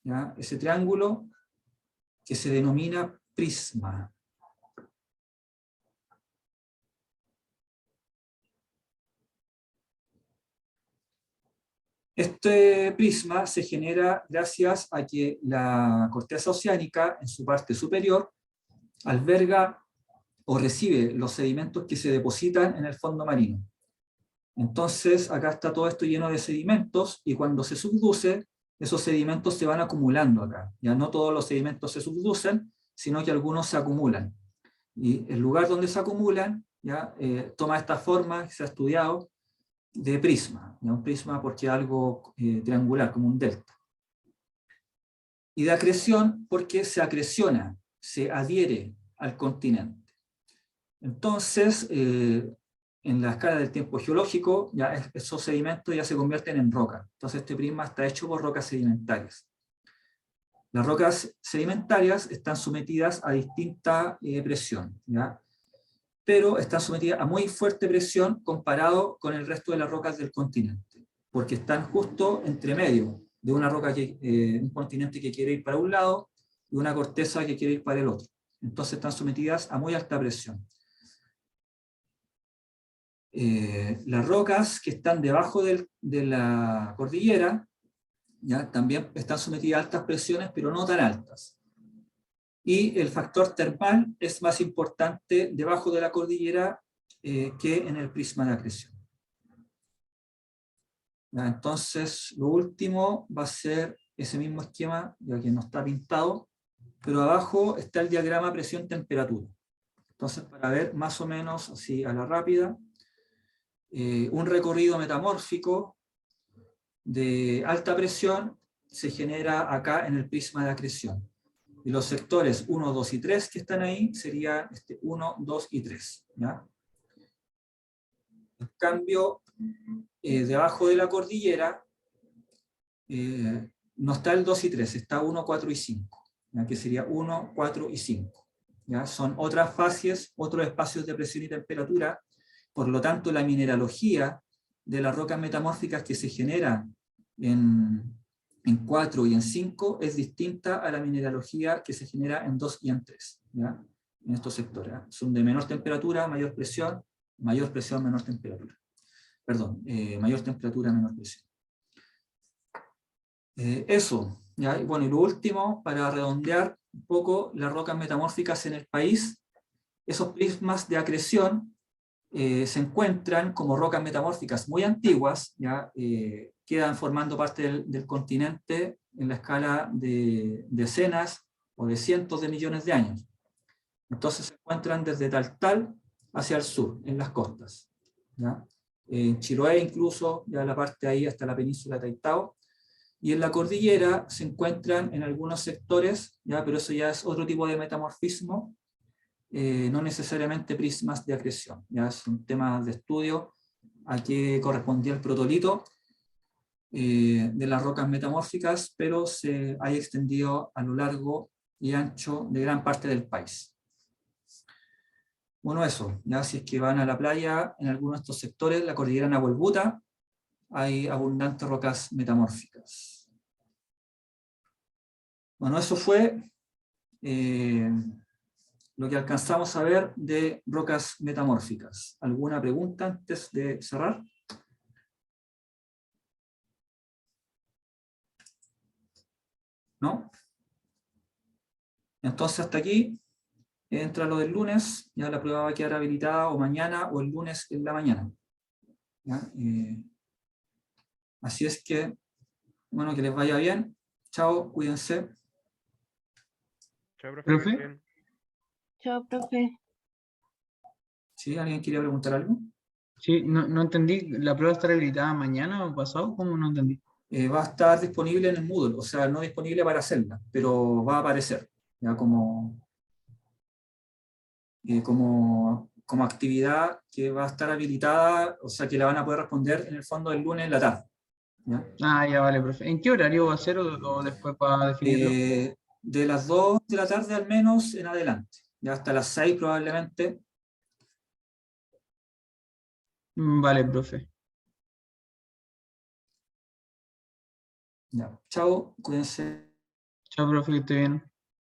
¿ya? Ese triángulo que se denomina prisma. Este prisma se genera gracias a que la corteza oceánica, en su parte superior, alberga o recibe los sedimentos que se depositan en el fondo marino. Entonces, acá está todo esto lleno de sedimentos, y cuando se subduce, esos sedimentos se van acumulando acá. Ya no todos los sedimentos se subducen, sino que algunos se acumulan. Y el lugar donde se acumulan, ya toma esta forma que se ha estudiado, de prisma, ¿ya? Un prisma porque es algo triangular, como un delta. Y de acreción porque se acreciona, se adhiere al continente. Entonces, en la escala del tiempo geológico, ya esos sedimentos ya se convierten en roca. Entonces este prisma está hecho por rocas sedimentarias. Las rocas sedimentarias están sometidas a distinta presión, ¿ya? Pero están sometidas a muy fuerte presión comparado con el resto de las rocas del continente, porque están justo entre medio de una roca un continente que quiere ir para un lado y una corteza que quiere ir para el otro. Entonces están sometidas a muy alta presión. Las rocas que están debajo de la cordillera, ¿ya? También están sometidas a altas presiones, pero no tan altas. Y el factor termal es más importante debajo de la cordillera que en el prisma de acreción. ¿Ya? Entonces, lo último va a ser ese mismo esquema, ya que no está pintado, pero abajo está el diagrama presión-temperatura. Entonces, para ver más o menos así a la rápida, un recorrido metamórfico de alta presión se genera acá en el prisma de acreción. Y los sectores 1, 2 y 3 que están ahí serían 1, 2 y 3. ¿Ya? En cambio, debajo de la cordillera no está el 2 y 3, está 1, 4 y 5, ¿ya? Que sería 1, 4 y 5. ¿Ya? Son otras fases, otros espacios de presión y temperatura. Por lo tanto, la mineralogía de las rocas metamórficas que se generan en 4 y en 5 es distinta a la mineralogía que se genera en 2 y en 3, ¿ya? En estos sectores. Son de menor temperatura, menor presión, menor temperatura. Perdón, mayor temperatura, menor presión. Eso, ¿ya? Y bueno, y lo último, para redondear un poco las rocas metamórficas en el país, esos prismas de acreción se encuentran como rocas metamórficas muy antiguas, ¿ya? Quedan formando parte del continente en la escala de decenas o de cientos de millones de años. Entonces se encuentran desde Taltal hacia el sur, en las costas, ¿ya? En Chiloé incluso, ya la parte ahí hasta la península de Taitao, y en la cordillera se encuentran en algunos sectores, ¿ya? Pero eso ya es otro tipo de metamorfismo, no necesariamente prismas de acreción, ya es un tema de estudio a qué correspondía el protolito de las rocas metamórficas, pero se ha extendido a lo largo y ancho de gran parte del país. Bueno, eso, ya si es que van a la playa, en algunos de estos sectores, la cordillera Nahuelbuta, hay abundantes rocas metamórficas. Bueno, eso fue lo que alcanzamos a ver de rocas metamórficas. ¿Alguna pregunta antes de cerrar? ¿No? Entonces hasta aquí entra lo del lunes, ya la prueba va a quedar habilitada o mañana o el lunes en la mañana. ¿Ya? Así es que, bueno, que les vaya bien. Chao, cuídense. Chao, profe. ¿Profe? que esté bien. Chao, profe. ¿Sí? ¿Alguien quiere preguntar algo? Sí, no entendí. ¿La prueba estará habilitada mañana o pasado? ¿Cómo no entendí? Va a estar disponible en el Moodle, o sea, no disponible para hacerla, pero va a aparecer, ya como actividad que va a estar habilitada, o sea, que la van a poder responder en el fondo el lunes en la tarde. ¿Ya? Ah, ya vale, profe. ¿En qué horario va a ser o después para definirlo? De las 2 de la tarde al menos en adelante, ya hasta las 6 probablemente. Vale, profe. Ya. Chao, cuídense. Chao, profe, que esté bien.